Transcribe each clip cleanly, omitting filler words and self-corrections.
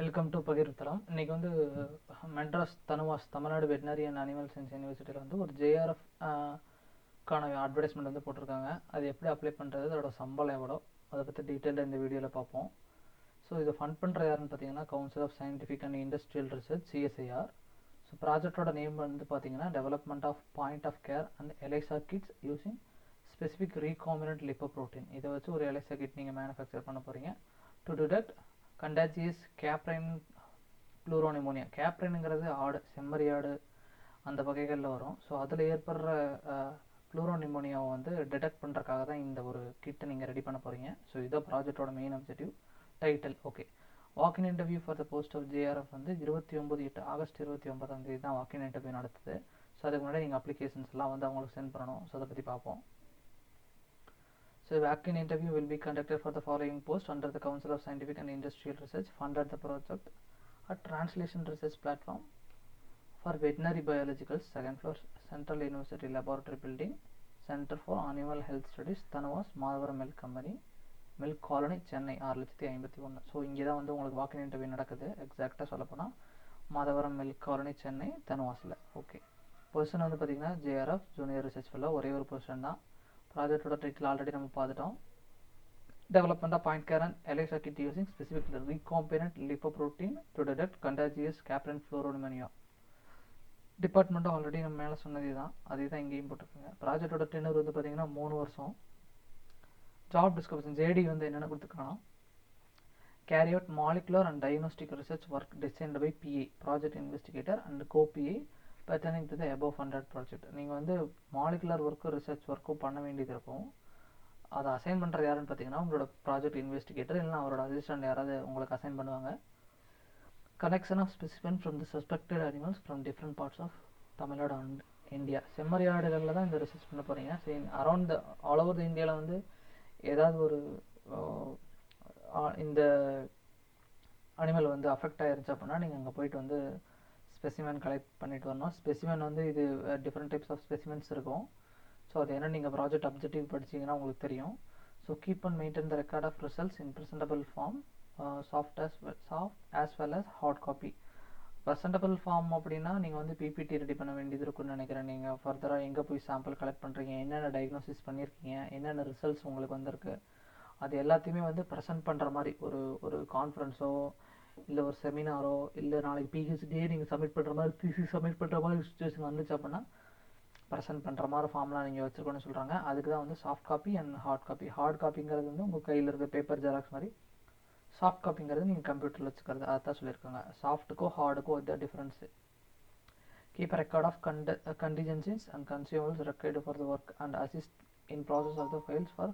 Welcome to பகிர்தலம். இன்றைக்கி வந்து Madras TANUVAS Tamil Nadu veterinary and animal science யூனிவர்சிட்டியில் வந்து ஒரு ஜேஆர்எஃப் கான அட்வர்டைஸ்மெண்ட் வந்து போட்டிருக்காங்க. அது எப்படி அப்ளை பண்ணுறது, அதோட சம்பளம் எவ்வளோ, அதை பற்றி டீட்டெயிலாக இந்த வீடியோவில் பார்ப்போம். ஸோ இதை ஃபண்ட் பண்ணுற யாருன்னு பார்த்தீங்கன்னா council of scientific and industrial research CSIR. So ப்ராஜெக்டோட நேம் வந்து பார்த்தீங்கன்னா development of point of care and ELISA kits using specific recombinant lipoprotein. இதை வச்சு ஒரு எலைசா கிட் நீங்கள் மேனுஃபேக்சர் பண்ண போகிறீங்க டு டிடெக்ட் கண்டாஜியஸ் கேப்ரைன் ப்ளூரோனிமோனியா. கேப்ரைனுங்கிறது ஆடு, செம்மறி ஆடு அந்த வகைகளில் வரும். ஸோ அதில் ஏற்படுற ப்ளூரோனிமோனியாவை வந்து டிடெக்ட் பண்ணுறக்காக தான் இந்த ஒரு கிட்டை நீங்கள் ரெடி பண்ண போகிறீங்க. ஸோ இதான் ப்ராஜெக்டோட main objective. Title okay. Walk in interview for the post of JRF வந்து 29 ஆகஸ்ட் 29 தான் வாக்கின் இன்டர்வியூ நடத்துது. ஸோ அதுக்கு முன்னாடி நீங்கள் அப்ளிகேஷன்ஸ்லாம் வந்து அவங்களுக்கு சென்ட் பண்ணணும். ஸோ அதை பற்றி பார்ப்போம். So, walk-in interview will be conducted for the following post under the Council of Scientific and Industrial Research, funded the project at Translation Research Platform for Veterinary Biologicals, 2nd floor, Central University Laboratory Building, Center for Animal Health Studies, Thanuvas, Madavaram Milk Company, Milk Colony, Chennai, 651. So இங்கே தான் வந்து உங்களுக்கு walk in interview நடக்குது. எக்ஸாக்டாக சொல்லப்போனால் Madhavaram milk colony, Chennai, தனுவாஸில். Okay. Position வந்து பார்த்திங்கன்னா JRF ஜூனியர் ரிசர்ச் ஃபெல்லோ, ஒரே ஒரு பொசிஷன் தான். ப்ராஜெக்டோட டைட்டில் ஆல்ரெடி நம்ம பார்த்துட்டோம். Development of point care and ELISA kit using specific recombinant lipoprotein to detect contagious caprine pleuropneumonia. டிபார்ட்மெண்ட்டும் ஆல்ரெடி நம்ம மேலே சொன்னதே தான், அதே தான் இங்கேயும் போட்டிருக்காங்க. ப்ராஜெக்டோட டென்யூர் வந்து பார்த்திங்கன்னா 3 வருஷம். ஜாப் டிஸ்கிரிப்ஷன் JD வந்து என்னென்ன கொடுத்துருக்காங்கன்னா carry out molecular and diagnostic research work designed by PA project investigator and co-PA pertaining to the above funded project. நீங்கள் வந்து மாலிகுலர் ஒர்க்கும் ரிசர்ச் ஒர்க்கும் பண்ண வேண்டியது இருக்கும். அதை அசைன் பண்ணுறது யாருன்னு பார்த்தீங்கன்னா உங்களோட ப்ராஜெக்ட் இன்வெஸ்டிகேட்டர் இல்லைனா அவரோட அசிஸ்டன்ட் யாராவது உங்களுக்கு அசைன் பண்ணுவாங்க. Collection of specimen from the suspected animals from different parts of Tamil Nadu and India. செம்மறி ஆடுகளில் தான் இந்த ரிசர்ச் பண்ண போகிறீங்க. So around the all over the இந்தியாவில் வந்து ஏதாவது ஒரு இந்த அனிமல் வந்து அஃபெக்ட் ஆகிருந்துச்சு அப்படின்னா நீங்கள் அங்கே போயிட்டு வந்து ஸ்பெசிமென் கலெக்ட் பண்ணிட்டு வரணும். ஸ்பெசிமென் வந்து இது டிஃப்ரெண்ட் டைப்ஸ் ஆஃப் ஸ்பெசிமென்ஸ் இருக்கும். ஸோ அது என்ன நீங்கள் ப்ராஜெக்ட் அப்ஜெக்டிவ் படிச்சிங்கன்னா உங்களுக்கு தெரியும். So keep and maintain the record of results in presentable form, soft as well as hard copy. Presentable form அப்படின்னா நீங்கள் வந்து PPT ரெடி பண்ண வேண்டியது இருக்குன்னு நினைக்கிறேன். நீங்கள் ஃபர்தராக எங்கே போய் சாம்பிள் கலெக்ட் பண்ணுறீங்க, என்னென்ன டயக்னோசிஸ் பண்ணியிருக்கீங்க, என்னென்ன ரிசல்ட்ஸ் உங்களுக்கு வந்திருக்கு, அது எல்லாத்தையுமே வந்து ப்ரெசென்ட் பண்ணுற மாதிரி ஒரு கான்ஃபரன்ஸோ இல்லை ஒரு செமினாரோ இல்லை நாளைக்கு PhD நீங்கள் சப்மிட் பண்ணுற மாதிரி thesis சப்மிட் பண்ணுற மாதிரி சுச்சுவேஷன் வந்துச்சு அப்படின்னா ப்ரெசென்ட் பண்ணுற மாதிரி ஃபார்ம்லாம் நீங்கள் வச்சுருக்கோன்னு சொல்கிறாங்க. அதுக்கு தான் வந்து soft copy and hard copy. Hard காப்பிங்கிறது வந்து உங்கள் கையில் இருக்க பேப்பர் ஜெராக்ஸ் மாதிரி, சாஃப்ட் காப்பிங்கிறது நீங்கள் கம்ப்யூட்டரில் வச்சுக்கிறது. அதுதான் சொல்லியிருக்காங்க. சாஃப்ட்டுக்கோ ஹார்டுக்கோ இதுதான் difference. Keep record of contingencies and consumables required for the work and assist in process of the files for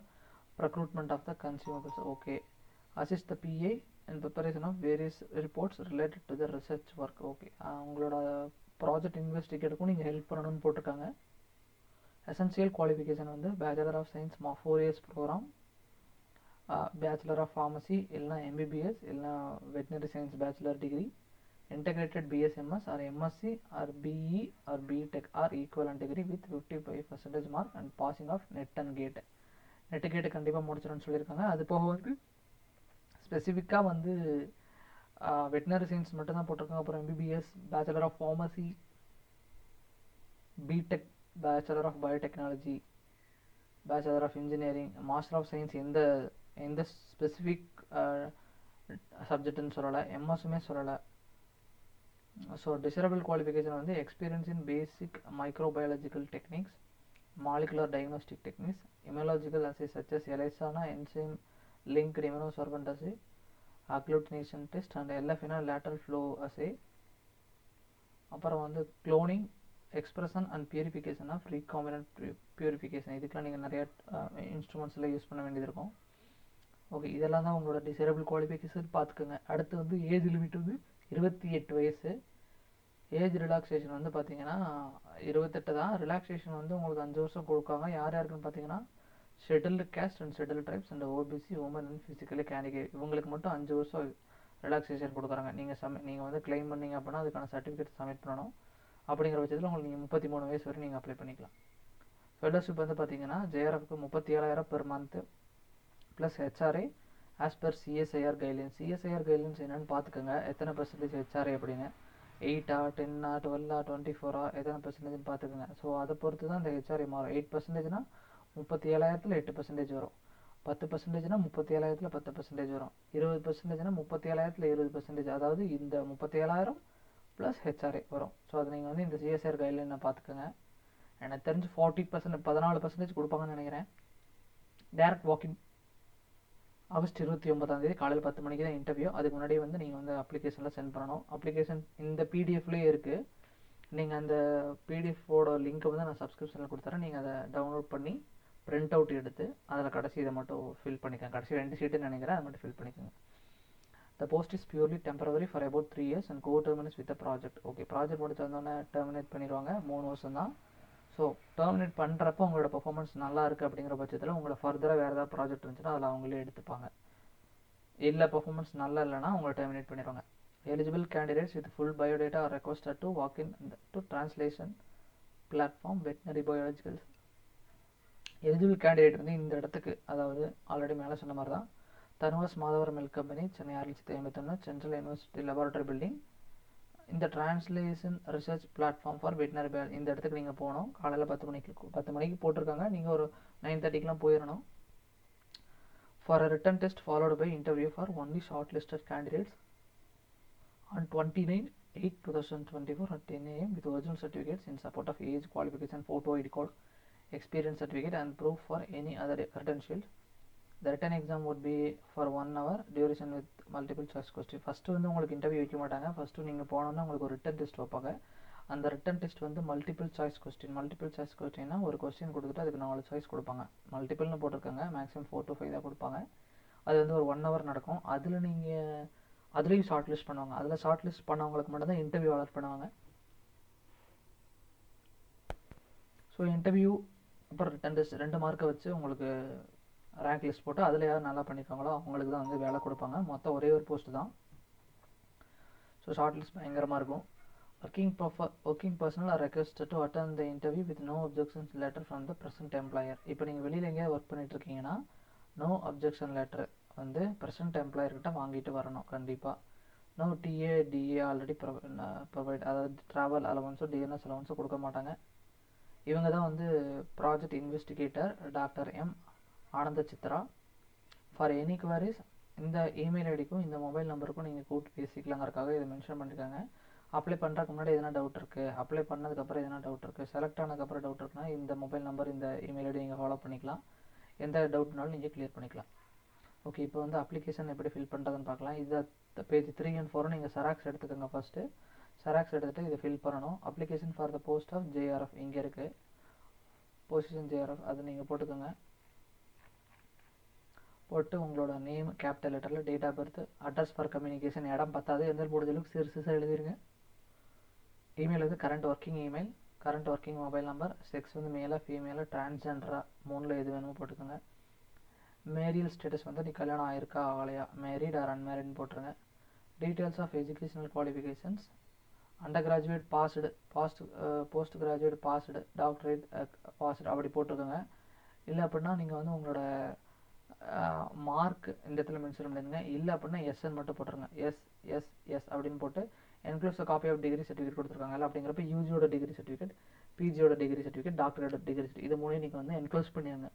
procurement of the consumables. Okay. Assist the PA in preparation of various reports related to the research work. Okay. உங்களோட project இன்வெஸ்டிகேட்டுக்கும் நீங்கள் help பண்ணணும்னு போட்டிருக்காங்க. Essential qualification வந்து bachelor of science 4 years programme, bachelor of pharmacy இல்லைனா MBBS இல்லைனா veterinary science bachelor degree, integrated BSMS or MSc or BE or BTech or equivalent degree with 55% mark and passing of NET and GATE. NET GATE கண்டிப்பாக முடிச்சிடணும்னு சொல்லியிருக்காங்க. அது போக வந்து ஸ்பெசிஃபிக்காக வந்து veterinary science மட்டும்தான் போட்டிருக்காங்க. அப்புறம் MBBS, bachelor of pharmacy, BTech, bachelor of biotechnology, bachelor of engineering, master of science எந்த ஸ்பெசிஃபிக் சப்ஜெக்ட்னு சொல்லலை, MSமே சொல்லலை. ஸோ டிசரபிள் குவாலிஃபிகேஷன் வந்து experience in basic microbiological techniques, molecular diagnostic techniques, immunological assay such எலைசானா enzyme linked immunosorbent assay, agglutination test and LFனா lateral flow assay. அப்புறம் வந்து cloning, expression and purification of recombinant purification. இதுக்கெலாம் நீங்கள் நிறைய இன்ஸ்ட்ருமெண்ட்ஸில் use பண்ண வேண்டியது இருக்கும். ஓகே. இதெல்லாம் தான் உங்களோட டிசரபிள் குவாலிஃபிகேஷன் பார்த்துக்கோங்க. அடுத்து வந்து ஏஜ் லிமிட் வந்து 28 வயசு. ஏஜ் ரிலாக்ஸேஷன் வந்து பார்த்தீங்கன்னா 28 தான். ரிலாக்ஸேஷன் வந்து உங்களுக்கு 5 வருஷம் கொடுக்காங்க. யார் யாருக்குன்னு பார்த்தீங்கன்னா scheduled caste and scheduled tribes and OBC, women and physically candidate, இவங்களுக்கு மட்டும் 5 வருஷம் ரிலாக்ஸேஷன் கொடுக்குறாங்க. நீங்கள் வந்து கிளைம் பண்ணிங்க அப்படின்னா அதுக்கான சர்டிஃபிகேட் சப்மிட் பண்ணணும். அப்படிங்கிற பட்சத்தில் உங்களுக்கு நீங்கள் 33 வயசு வரை நீங்கள் அப்ளை பண்ணிக்கலாம். ஃபெலோஷிப் வந்து பார்த்தீங்கன்னா JRFக்கு 37,000 per month plus HRA as per CSIR guidelines. CSIR guidelines என்னென்னு பார்த்துக்கோங்க, எத்தனை பர்சன்டேஜ் ஹெச்ஆர்ஏ அப்படின்னு, 8 10 12 24 எத்தனை பர்சன்டேஜ்னு பார்த்துக்கோங்க. ஸோ அதை பொறுத்து தான் இந்த ஹெச்ஆர்ஏ மாறும். 8%னா 37,000 8% வரும். 10%னா 37,000 10% வரும். 20%னா 37,000 20%. அதாவது இந்த 37,000 ப்ளஸ் ஹெச்ஆர்ஏ வரும். ஸோ அதை நீங்கள் வந்து இந்த சிஎஸ்ஆர் கைட்லைனை பார்த்துக்கோங்க. எனக்கு தெரிஞ்சு 14% கொடுப்பாங்கன்னு நினைக்கிறேன். டேரக்ட் வாக்கின் ஆகஸ்ட் 29 காலையில் 10 மணிக்கு தான் இன்டர்வியூ. அதுக்கு முன்னாடி வந்து நீங்கள் வந்து அப்ளிகேஷனில் சென்ட் பண்ணணும். அப்ளிகேஷன் இந்த பிடிஎஃப்லேயே இருக்குது. நீங்கள் அந்த பிடிஎஃபோட லிங்க்கை வந்து நான் சப்ஸ்கிரிப்ஷனில் கொடுத்துறேன். நீங்கள் அதை டவுன்லோட் பண்ணி பிரிண்ட் அவுட் எடுத்து அதில் கடைசி இதை மட்டும் ஃபில் பண்ணிக்கோங்க. கடைசி 2 ஷீட்டுன்னு நினைக்கிறேன், அதை மட்டும் ஃபில் பண்ணிக்கோங்க. The post is purely temporary for about 3 years and co-terminates with a project. Okay, project முடிச்சு வந்தோடனே டெர்மினேட் பண்ணிடுவாங்க. 3 வருஷம் தான். ஸோ டெர்மினேட் பண்ணுறப்போ உங்களோட பர்ஃபார்மன்ஸ் நல்லா இருக்குது அப்படிங்கிற பட்சத்தில் உங்களோட ஃபர்தராக வேறு ஏதாவது ப்ராஜெக்ட் இருந்துச்சுன்னா அதில் அவங்களே எடுத்துப்பாங்க. இல்லை பர்ஃபார்மன்ஸ் நல்லா இல்லைனா உங்களை டெர்மினேட் பண்ணிடுவாங்க. Eligible candidates with full biodata are requested to walk in to translation platform veterinary biologicals. Eligible candidate வந்து இந்த இடத்துக்கு, அதாவது ஆல்ரெடி மேலே சொன்ன மாதிரி தான், TANUVAS Madhavaram milk company, Chennai 651, central university laboratory building, இந்த translation research platform for veterinary biology. இந்த இடத்துக்கு நீங்கள் போகணும். காலையில் 10 மணிக்கு போட்டிருக்காங்க. நீங்கள் ஒரு 9:30க்கெலாம் போயிடணும். For a written test followed by interview for only short listed candidates on 29/8/2024 at 10 AM with original certificates in support of age, qualification, photo ID code, experience certificate and proof for any other credentials. The written exam would be for 1 hour duration with multiple choice question. First வந்து உங்களுக்கு interview வைக்க மாட்டாங்க. First நீங்கள் போனோன்னா உங்களுக்கு ஒரு written test வைப்பாங்க. அந்த ரிட்டன் டெஸ்ட் வந்து மல்டிபிள் சாய்ஸ் கொஸ்டின்னா ஒரு கொஸ்டின் கொடுத்துட்டு அதுக்கு 4 சாய்ஸ் கொடுப்பாங்க. மல்டிபிள்னு போட்டிருக்காங்க, மேக்ஸிமம் 4 to 5 தான் கொடுப்பாங்க. அது வந்து ஒரு 1 hour நடக்கும். அதுலேயும் ஷார்ட் லிஸ்ட் பண்ணுவாங்க. அதில் ஷார்ட் லிஸ்ட் பண்ணவங்களுக்கு மட்டும்தான் இன்டர்வியூ அலாட் பண்ணுவாங்க. ஸோ இன்டர்வியூ அப்புறம் ரிட்டன் டெஸ்ட் 2 மார்க்கை வச்சு உங்களுக்கு ரேங்க் லிஸ்ட் போட்டு அதில் யார் நல்லா பண்ணியிருக்காங்களோ அவங்களுக்கு தான் வந்து வேலை கொடுப்பாங்க. மொத்தம் ஒரே ஒரு போஸ்ட் தான். ஸோ ஷார்ட் லிஸ்ட் பயங்கரமாக இருக்கும். Working personnel are requested to attend the interview with no objections letter from the present employer. இப்போ நீங்கள் வெளியில் எங்கேயாவது ஒர்க் பண்ணிட்டு இருக்கீங்கன்னா நோ அப்ஜெக்ஷன் லெட்டர் வந்து ப்ரெசன்ட் எம்ப்ளாயர்கிட்ட வாங்கிட்டு வரணும் கண்டிப்பாக. No TA DA already provide, அதாவது ட்ராவல் அலவன்ஸோ டிஎன்எஸ் அலவன்ஸோ கொடுக்க மாட்டாங்க. இவங்க தான் வந்து project investigator doctor M Ananda Chitra. For any queries இந்த இமெயில் ஐடிக்கும் இந்த மொபைல் நம்பருக்கும் நீங்கள் கூப்பிட்டு பேசிக்கலாங்கிறதுக்காக இதை மென்ஷன் பண்ணியிருக்காங்க. அப்ளை பண்ணுறதுக்கு முன்னாடி எதனா டவுட் இருக்குது, அப்ளை பண்ணதுக்கப்புறம் எதனா டவுட் இருக்குது, செலக்ட் ஆனதுக்கப்புறம் டவுட் இருக்குன்னா இந்த மொபைல் நம்பர் இந்த இமெயில் ஐடி நீங்கள் ஃபாலோ பண்ணிக்கலாம். எந்த டவுட்னாலும் நீங்கள் கிளியர் பண்ணிக்கலாம். ஓகே, இப்போ வந்து அப்ளிகேஷன் எப்படி ஃபில் பண்ணுறதுன்னு பார்க்கலாம். இதை பேஜ் 3 and 4 நீங்கள் செராக்ஸ் எடுத்துக்கோங்க. ஃபஸ்ட்டு செராக்ஸ் எடுத்துகிட்டு இதை ஃபில் பண்ணணும். Application for the post of JRF இங்கே இருக்குது, பொசிஷன் ஜேஆர்எஃப், அது நீங்கள் போட்டுக்கோங்க. போட்டு உங்களோட நேம் கேபிட்டல் லெட்டரில், date of birth, address for communication, இடம் பத்தாது எந்த முடிஞ்சளவுக்கு சிறுசாக எழுதிருங்க. இமெயில் வந்து current working email, current working mobile number, sex வந்து மேலாக ஃபீமேலாக டிரான்ஸ்ஜெண்டராக 3ல் எது வேணுமோ போட்டுக்கோங்க. மேரியல் ஸ்டேட்டஸ் வந்து நீ கல்யாணம் ஆயிருக்கா ஆகலையா, மேரிட் ஆர் அன்மேரிட்னு போட்டுருங்க. Details of educational qualifications, under graduate post graduate passed, doctorate passed அப்படி போட்டுக்கோங்க. இல்லை அப்படின்னா நீங்கள் வந்து உங்களோட மார்க் இந்த இடத்துல மென்ஷன் பண்ணிடுங்க. இல்லை அப்படின்னா எஸ்என் மட்டும் போட்டுருங்க. எஸ் அப்படின்னு போட்டு enclose copy of degree certificate கொடுத்துருக்காங்கல்ல, அப்படிங்கிறப்ப யூஜியோட டிகிரி சர்டிஃபிகேட், பிஜியோட டிகிரி சர்டிஃபிகேட், டாக்டரோட டிகிரி சர்டிஃபிகேட், இது மூணையும் நீங்கள் வந்து என்க்ளோஸ் பண்ணிடுங்க.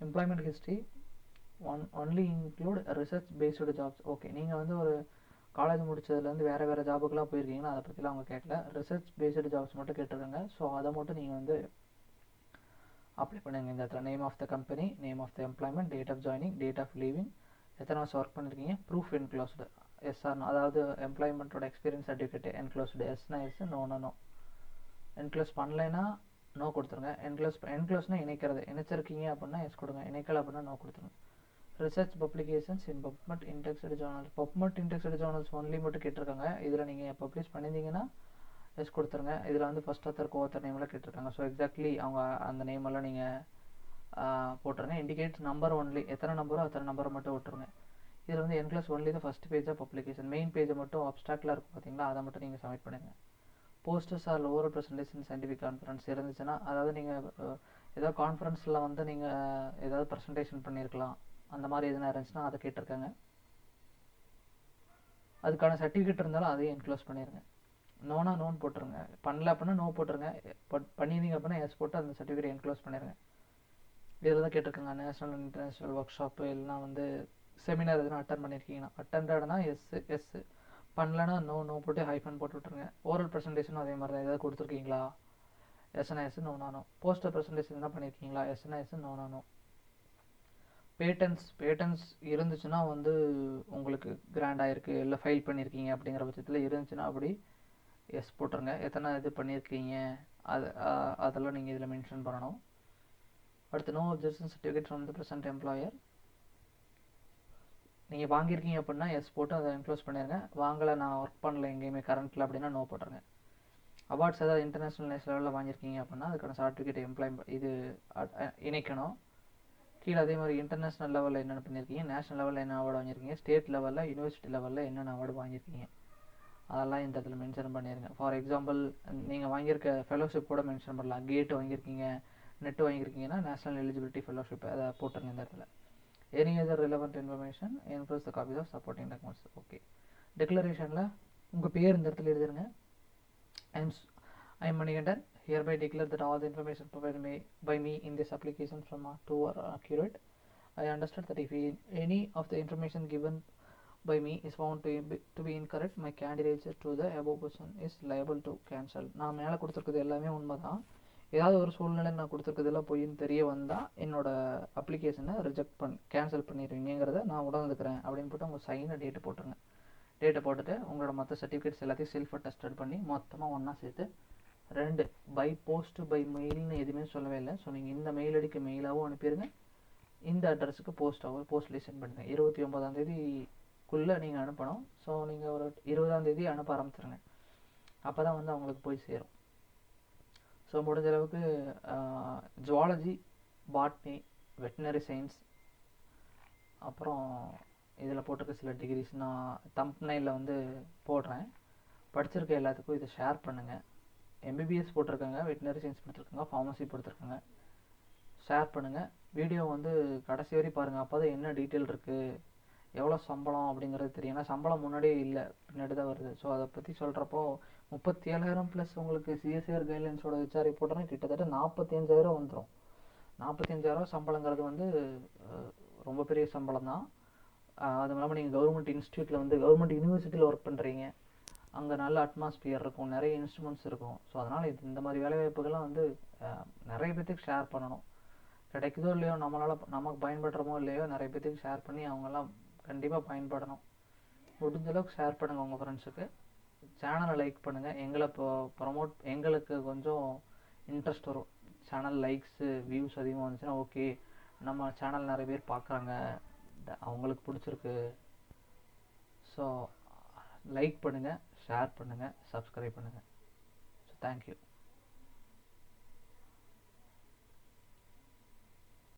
Employment history only include research based jobs. Okay, நீங்கள் வந்து ஒரு காலேஜ் முடிச்சதுலேருந்து வேறு ஜாபுக்கெலாம் போயிருக்கீங்கன்னா அதை பற்றிலாம் அவங்க கேட்கல. ரிசர்ச் பேஸ்டு ஜாப்ஸ் மட்டும் கேட்டிருக்காங்க. ஸோ அதை மட்டும் நீங்கள் வந்து அப்ளை பண்ணுங்கள். இந்த இடத்துல name of the company, name of the employment, date of joining, date of leaving, எத்தனை வருஷம் ஒர்க் பண்ணியிருக்கீங்க, ப்ரூஃப் என்க்ளோஸ்டு எஸ்ஆர், அதாவது எம்ப்ளாய்மெண்ட்டோட எக்ஸ்பீரியன்ஸ் சர்டிஃபிகேட் என்க்ளோஸ்டு எஸ்னா எஸ், நோ. என்க்ளோஸ் பண்ணலைன்னா நோ கொடுத்துருங்க. என்க்ளோஸ்னால் இணைச்சிருக்கீங்க அப்படின்னா எஸ் கொடுங்க, இணைக்கலை அப்படின்னா நோ கொடுத்துருங்க. Research publications in PubMed indexed journals, PubMed indexed journals only மட்டும் கேட்டிருக்காங்க. இதில் நீங்கள் பப்ளிஷ் பண்ணியிருந்தீங்கன்னா எஸ் கொடுத்துருங்க. இதில் வந்து ஃபஸ்ட் ஆத்தர் கோஆத்தர் நேமெல்லாம் கேட்டிருக்காங்க. ஸோ எக்ஸாக்ட்லி அவங்க அந்த நேமெல்லாம் நீங்கள் போட்டுருங்க. இண்டிகேட்ஸ் நம்பர் ஒன்லி, எத்தனை நம்பரோ அத்தனை நம்பரை மட்டும் விட்டுருங்க. இதில் வந்து என்க்ளோஸ் ஒன்லி தான் first page of publication, main பேஜை மட்டும் அப்ஸ்ட்ராக்டில் இருக்கும் பார்த்தீங்களா, அதை மட்டும் நீங்கள் சப்மிட் பண்ணுங்கள். Posters or lower presentation scientific conference இருந்துச்சுன்னா, அதாவது நீங்கள் ஏதாவது கான்ஃபரன்ஸில் வந்து நீங்கள் ஏதாவது ப்ரெசன்டேஷன் பண்ணியிருக்கலாம், அந்த மாதிரி எதுனா இருந்துச்சுன்னா அதை கேட்டிருக்காங்க. அதுக்கான சர்டிஃபிகேட் இருந்தாலும் அதையும் என்க்ளோஸ் பண்ணிடுங்க. நோனா நோன் போட்டுருங்க, பண்ணல அப்படின்னா நோ போட்டுருங்க, பண்ணியிருந்தீங்க அப்படின்னா எஸ் போட்டு அந்த சர்டிஃபிகேட் என்க்ளோஸ் பண்ணிடுங்க. இதில் தான் கேட்டிருக்காங்க national and international work shop இல்லைனா வந்து செமினார் எதுனா அட்டன் பண்ணியிருக்கீங்கன்னா அட்டண்டட்னா எஸ், பண்ணலன்னா நோ போட்டு ஹைஃபன் போட்டு விட்ருங்க. ஓரல் ப்ரெசன்டேஷனும் அதே மாதிரி தான், ஏதாவது கொடுத்துருக்கீங்களா எஸ்னா எஸ், நோ. போஸ்டர் ப்ரெசன்டேஷன் என்ன பண்ணியிருக்கீங்களா எஸ்னா எஸ், நோ. பேட்டன்ஸ் இருந்துச்சுன்னா வந்து உங்களுக்கு கிராண்டாக இருக்குது இல்லை ஃபைல் பண்ணியிருக்கீங்க அப்படிங்கிற பட்சத்தில் இருந்துச்சுன்னா அப்படி எஸ் போட்டுருங்க. எத்தனை இது பண்ணியிருக்கீங்க அதெல்லாம் நீங்கள் இதில் மென்ஷன் பண்ணணும். அடுத்து no objection certificate from the present employer. நீங்கள் வாங்கியிருக்கீங்க அப்படின்னா எஸ் போட்டு அதை என்க்ளோஸ் பண்ணிடுங்க. வாங்கலை, நான் ஒர்க் பண்ணல எங்கேயுமே கரண்ட்டில் அப்படின்னா நோ போட்டுருங்க. அவார்ட்ஸ் ஏதாவது இன்டர்நேஷ்னல் லெவலில் வாங்கியிருக்கீங்க அப்படின்னா அதுக்கான சர்டிஃபிகேட் இது இணைக்கணும். கீழே அதே மாதிரி இன்டர்நேஷ்னல் லெவலில் என்னென்ன பண்ணியிருக்கீங்க, நேஷனல் லெவலில் என்ன அவார்டு வாங்கியிருக்கீங்க, ஸ்டேட் லெவலில் யூனிவர்சிட்டி லெவலில் என்னென்ன அவார்டு வாங்கியிருக்கீங்க அதெல்லாம் இந்த இடத்துல மென்ஷன் பண்ணிடுங்க. ஃபார் எக்ஸாம்பிள் நீங்கள் வாங்கியிருக்க ஃபெலோஷிப் கூட மென்ஷன் பண்ணலாம். கேட் வாங்கியிருக்கீங்க, நெட் வாங்கியிருக்கீங்கன்னா நேஷனல் எலிஜிபிலிட்டி ஃபெலோஷிப் அதை போட்டுருங்க இந்த இடத்துல. Any other relevant information enclose the copies of supporting documents. Okay, டிக்ளரேஷனில் உங்கள் பேர் இந்த இடத்துல எழுதிருங்க. I am Manikandan, hereby declare that all the information provided by me in this application from true or accurate. I understand that if any of the information given by me is found to be incorrect, my candidature to the above position is liable to cancel. நான் மேலே கொடுத்துருக்குது எல்லாமே உண்மை தான். ஏதாவது ஒரு சூழ்நிலை நான் கொடுத்துருக்குதெல்லாம் பொய்ன்னு தெரிய வந்தால் என்னோட அப்ளிகேஷனை கேன்சல் பண்ணிடுவீங்கிறத நான் உணர்ந்துக்கிறேன் அப்படின்னு போட்டு உங்கள் சைனை டேட்டு போட்டுருங்க. டேட்டை போட்டுட்டு உங்களோட மற்ற சர்டிஃபிகேட்ஸ் எல்லாத்தையும் செல்ஃப் அட்டஸ்டட் பண்ணி மொத்தமாக ஒன்றா சேர்த்து 2 பை போஸ்ட் பை மெயில்னு எதுவுமே சொல்லவே இல்லை. ஸோ நீங்கள் இந்த மெயில் ஐடிக்கு மெயிலாகவும் அனுப்பிடுங்க, இந்த அட்ரஸுக்கு போஸ்ட்லேயே சென்ட் பண்ணுங்க. 29ஆம் நீங்கள் அனுப்பணும். ஸோ நீங்கள் ஒரு 20ஆம் அனுப்ப ஆரம்பிச்சிருங்க. அப்போ தான் வந்து அவங்களுக்கு போய் சேரும். ஸோ முடிஞ்ச அளவுக்கு ஜுவாலஜி, பாட்னி, வெட்டினரி சயின்ஸ், அப்புறம் இதில் போட்டிருக்க சில டிகிரிஸ் நான் தம்ப்நெயிலில் வந்து போடுறேன். படிச்சிருக்க எல்லாத்துக்கும் இதை ஷேர் பண்ணுங்கள். எம்பிபிஎஸ் போட்டிருக்காங்க, வெட்டினரி சயின்ஸ் கொடுத்துருக்காங்க, ஃபார்மசி கொடுத்துருக்காங்க. ஷேர் பண்ணுங்கள். வீடியோ வந்து கடைசி வரை பாருங்கள். அப்போ தான் என்ன டீட்டெயில் இருக்குது, எவ்வளோ சம்பளம் அப்படிங்கிறது தெரியும். ஏன்னா சம்பளம் முன்னாடியே இல்லை, பின்னாடி தான் வருது. ஸோ அதை பற்றி சொல்கிறப்போ 37,000 ப்ளஸ் உங்களுக்கு சிஎஸ்ஆர் கைட்லைன்ஸோட ஹெச்ஆர்ஐ போட்டோன்னா கிட்டத்தட்ட 45,000 வந்துடும். 45,000 சம்பளங்கிறது வந்து ரொம்ப பெரிய சம்பளம் தான். அது இல்லாமல் நீங்கள் கவர்மெண்ட் இன்ஸ்டியூட்டில் வந்து கவர்மெண்ட் யூனிவர்சிட்டியில் ஒர்க் பண்ணுறீங்க, அங்கே நல்ல அட்மாஸ்பியர் இருக்கும், நிறைய இன்ஸ்ட்ருமெண்ட்ஸ் இருக்கும். ஸோ அதனால் இந்த மாதிரி வேலைவாய்ப்புகள்லாம் வந்து நிறைய பேர்த்துக்கு ஷேர் பண்ணணும். கிடைக்குதோ இல்லையோ, நமக்கு பயன்படுறமோ இல்லையோ, நிறைய பேர்த்துக்கு ஷேர் பண்ணி அவங்கெல்லாம் கண்டிப்பாக பயன்படணும். முடிஞ்சளவுக்கு ஷேர் பண்ணுங்கள் உங்கள் ஃப்ரெண்ட்ஸுக்கு. சேனலை லைக் பண்ணுங்கள். எங்களை எங்களுக்கு கொஞ்சம் இன்ட்ரெஸ்ட் வரும். சேனல் லைக்ஸு வியூஸ் அதிகமாக வந்துச்சுன்னா ஓகே, நம்ம சேனல் நிறைய பேர் பார்க்குறாங்க, அவங்களுக்கு பிடிச்சிருக்கு. ஸோ லைக் பண்ணுங்கள், ஷேர் பண்ணுங்கள், சப்ஸ்கிரைப் பண்ணுங்கள். So thank you.